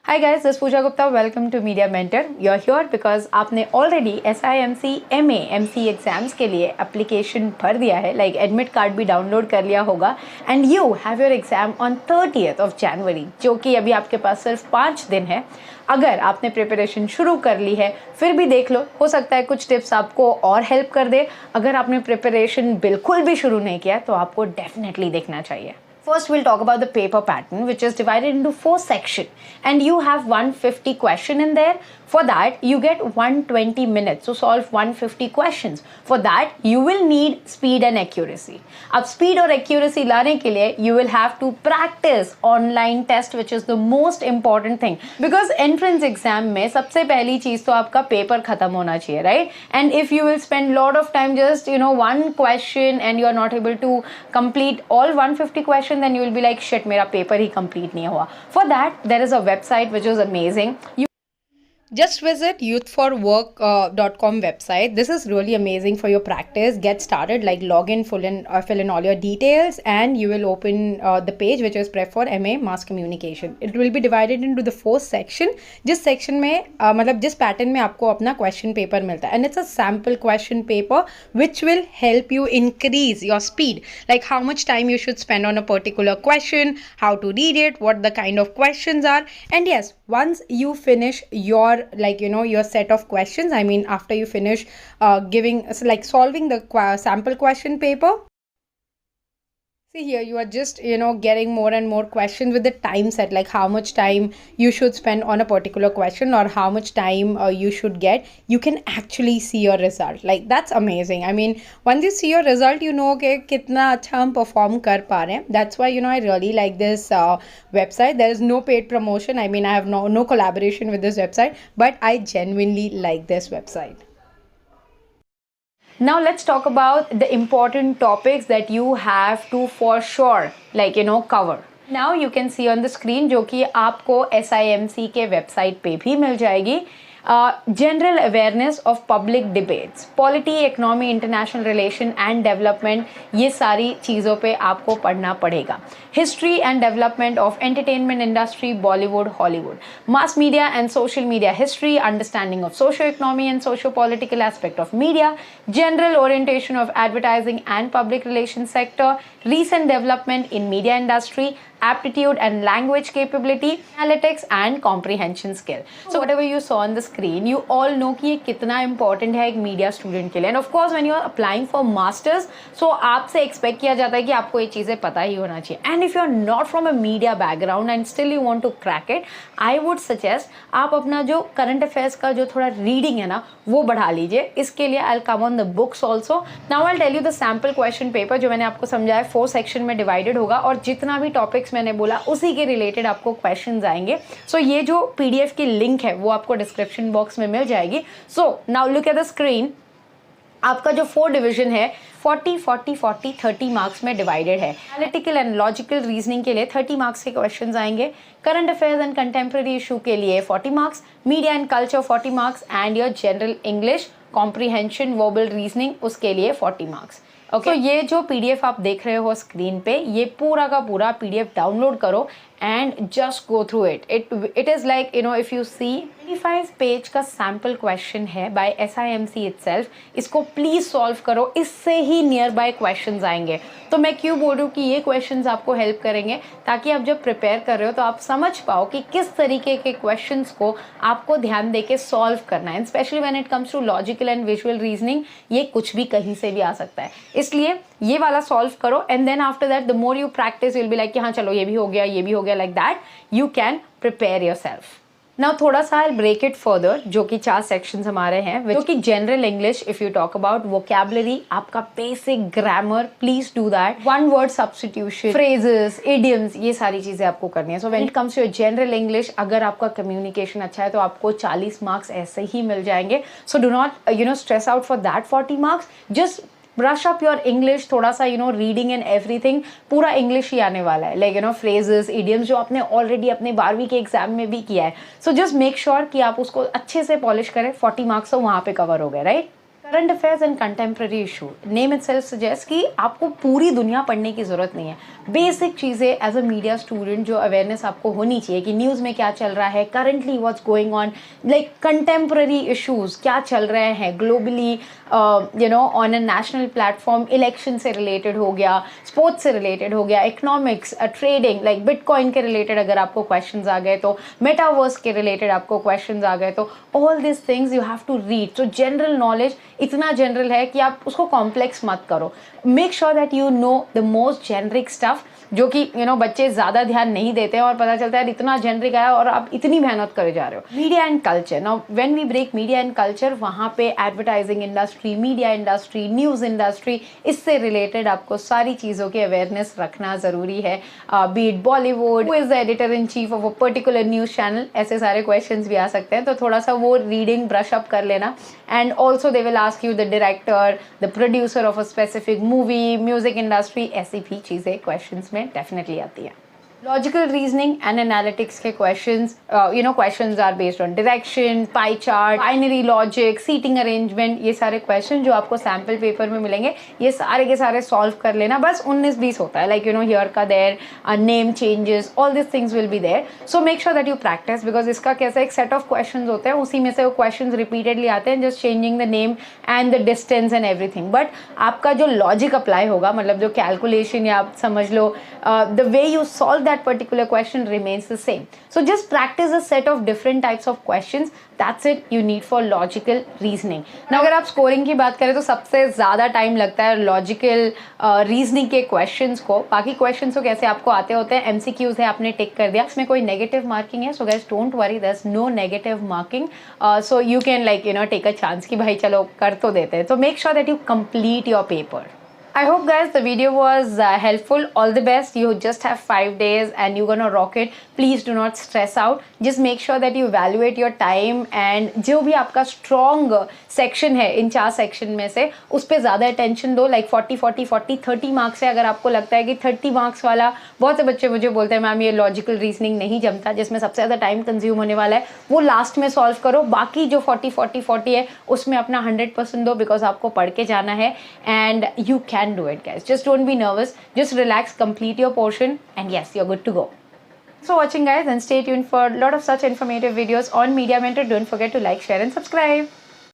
Hi guys, this is Pooja Gupta. Welcome to Media Mentor. You're here because आपने already SIMC MA MC exams के लिए application भर दिया है, like admit card भी download कर लिया होगा and you have your exam on 30th of January, जो कि अभी आपके पास सिर्फ 5 दिन है. अगर आपने प्रिपरेशन शुरू कर ली है फिर भी देख लो, हो सकता है कुछ टिप्स आपको और हेल्प कर दे. अगर आपने प्रिपरेशन बिल्कुल भी शुरू नहीं किया तो आपको डेफिनेटली देखना चाहिए. First, we'll talk about the paper pattern, which is divided into 4 sections, and you have 150 question in there. For that, you get 120 minutes to solve 150 questions. For that, you will need speed and accuracy. अब speed और accuracy लाने के लिए you will have to practice online test, which is the most important thing. Because entrance exam में सबसे पहली चीज़ तो आपका paper खत्म होना चाहिए, right? And if you will spend lot of time just one question and you are not able to complete all 150 questions, then you will be like shit, मेरा paper ही complete नहीं हुआ. For that, there is a website which is amazing. Just visit youthforwork.com website. This is really amazing for your practice. Get started, like log in, fill in all your details, and you will open the page which is prep for MA Mass Communication. It will be divided into the 4 section. जिस section में मतलब जिस pattern में आपको अपना question paper मिलता है, and it's a sample question paper which will help you increase your speed, like how much time you should spend on a particular question, how to read it, what the kind of questions are, and yes, once you finish your your set of questions, I mean after you finish solving the sample question paper, see here you are just getting more and more questions with the time set, like how much time you should spend on a particular question or how much time you should get. You can actually see your result. Like that's amazing. I mean, once you see your result, you know कि कितना अच्छा हम perform कर पा रहे हैं. That's why I really like this website. There is no paid promotion. I mean, I have no collaboration with this website, but I genuinely like this website. Now let's talk about the important topics that you have to for sure cover. Now you can see on the screen, जो कि आपको SIMC के website पे भी मिल जाएगी. General awareness of public debates, polity, economy, international relation and development, ये सारी चीज़ों पे आपको पढ़ना पड़ेगा. History and development of entertainment industry, Bollywood, Hollywood, mass media and social media history, understanding of socio-economy and socio-political aspect of media, general orientation of advertising and public relations sector, recent development in media industry, aptitude and language capability, analytics and comprehension skill. So whatever you saw on the screen, you all know कि ये कितना important है एक media student के लिए. And of course when you are applying for masters, so आपसे expect किया जाता है कि आपको ये चीज़ें पता ही होना चाहिए. And if you are not from a media background and still you want to crack it, I would suggest आप अपना जो current affairs का जो थोड़ा reading है ना वो बढ़ा लीजिए. इसके लिए I'll come on the books also. Now I'll tell you the sample question paper जो मैंने आपको समझाया 4 section में divided होगा और जितना भी topics मैंने बोला उसी के रिलेटेड आपको क्वेश्चंस आएंगे. सो ये जो पीडीएफ की लिंक है वो आपको डिस्क्रिप्शन बॉक्स में मिल जाएगी. So now look at the screen. आपका जो 4 डिवीजन है 40 40 40 30 मार्क्स में डिवाइडेड है. एनालिटिकल एंड लॉजिकल रीजनिंग के लिए 30 मार्क्स के क्वेश्चंस आएंगे. Current affairs and contemporary issue के लिए 40 marks. Media and culture 40 marks and your general English comprehension verbal reasoning उसके लिए 40 मार्क्स. ओके, तो ये जो पीडीएफ आप देख रहे हो स्क्रीन पे, ये पूरा का पूरा पीडीएफ डाउनलोड करो and just go through it. It is like if you see 25 page का सैम्पल क्वेश्चन है by SIMC itself. इसको प्लीज सॉल्व करो, इससे ही नियर बाय क्वेश्चंस आएंगे. तो मैं क्यों बोल रही हूँ कि ये क्वेश्चंस आपको हेल्प करेंगे ताकि आप जब प्रिपेयर कर रहे हो तो आप समझ पाओ कि किस तरीके के क्वेश्चंस को आपको ध्यान दे के सॉल्व करना है. Specially when it comes to logical and visual reasoning, ये कुछ भी कहीं से भी आ सकता है. इसलिए ये वाला सॉल्व करो and then after that the more you practice will be like कि हाँ चलो ये भी हो गया, ये भी हो गया. Like that you can prepare yourself. Now थोड़ा सा आई ब्रेक इट फर्दर, जो कि 4 सेक्शंस हमारे हैं, जो कि general English. If you talk about vocabulary, आपका basic grammar, please do that. One word substitution, phrases, idioms, ये सारी चीजें आपको करनी है. So when it comes to general English, अगर आपका कम्युनिकेशन अच्छा है तो आपको 40 मार्क्स ऐसे ही मिल जाएंगे. So do not stress out for that 40 marks. Just brush up your English, थोड़ा सा रीडिंग एंड एवरीथिंग पूरा इंग्लिश ही आने वाला है. लाइक फ्रेजेस, इडियम्स जो आपने ऑलरेडी अपने 12वीं के एग्जाम में भी किया है. सो जस्ट मेक श्योर कि आप उसको अच्छे से पॉलिश करें. 40 मार्क्स तो वहाँ पे कवर हो गए, right. Current affairs and contemporary issue, name itself suggest कि आपको पूरी दुनिया पढ़ने की ज़रूरत नहीं है। बेसिक चीज़ें एज अ मीडिया स्टूडेंट जो अवेयरनेस आपको होनी चाहिए कि न्यूज़ में क्या चल रहा है, currently what's going on, like contemporary issues क्या चल रहे हैं globally, on a national platform, election से रिलेटेड हो गया, स्पोर्ट्स से रिलेटेड हो गया, इकोनॉमिक्स, ट्रेडिंग, लाइक बिटकॉइन के रिलेटेड अगर आपको क्वेश्चंस आ गए तो, मेटावर्स के रिलेटेड आपको क्वेश्चंस आ गए तो, all this things you have to read. So general knowledge इतना जनरल है कि आप उसको कॉम्प्लेक्स मत करो। Make sure that you know the most generic stuff, जो कि बच्चे ज़्यादा ध्यान नहीं देते हैं और पता चलता है इतना जेनरिक आया और आप इतनी मेहनत करे जा रहे हो। Media and culture, now when we break media and culture, वहाँ पे advertising industry, media industry, news industry, इससे रिलेटेड आपको सारी चीज़ों की अवेयरनेस रखना ज़रूरी है। Be it Bollywood, who is the editor in chief of a particular news channel, ऐसे सारे क्वेश्चन भी आ सकते हैं, तो थोड़ा सा वो रीडिंग ब्रश अप कर लेना। And also they will ask you the director, the producer of a specific movie, music industry, ऐसी भी चीज़ें क्वेश्चंस में डेफिनेटली आती है। लॉजिकल रीजनिंग एंड एनालिटिक्स के questions, questions are based on direction, pie chart, binary logic, seating arrangement, ये सारे question जो आपको सैम्पल पेपर में मिलेंगे, ये सारे के सारे सॉल्व कर लेना। बस 19-20 होता है, लाइक हियर का there, name changes, all this things will be there. So make sure that you practice, because इसका कैसा एक सेट ऑफ क्वेश्चन होते हैं, उसी में से वो क्वेश्चन रिपीटेडली आते हैं, just changing the name and the distance and everything. But आपका जो लॉजिक अप्लाई होगा, मतलब जो कैलकुलेशन, या आप समझ लो the way you solve that particular question remains the same. So just practice a set of different types of questions. That's it you need for logical reasoning. Now अगर आप scoring की बात करें तो सबसे ज़्यादा टाइम लगता है लॉजिकल रीजनिंग के क्वेश्चंस को। बाकी क्वेश्चंस तो कैसे आपको आते होते हैं, MCQs है, आपने टिक कर दिया, इसमें कोई नेगेटिव मार्किंग है, so guys don't worry, there is no negative marking, so you can like take a chance कि भाई चलो कर तो देते हैं। तो make sure that you complete your paper. I hope guys the video was helpful. All the best. You just have 5 days and you're gonna rock it. Please do not stress out. Just make sure that you evaluate your time and जो भी आपका strong section है इन 4 section में से, उस पर ज़्यादा attention दो। like 40 मार्क्स है, अगर आपको लगता है कि 30 मार्क्स वाला, बहुत से बच्चे मुझे बोलते हैं मैम ये लॉजिकल रीजनिंग नहीं जमता, जिसमें सबसे ज़्यादा टाइम कंज्यूम होने वाला है, वो लास्ट में सॉल्व करो। बाकी जो 40 है उसमें अपना 100% दो, बिकॉज आपको पढ़ के जाना है and you can do it guys. Just don't be nervous, just relax, complete your portion, and yes, you're good to go. Thanks for watching guys, and stay tuned for a lot of such informative videos on Media Mentor. Don't forget to like, share and subscribe.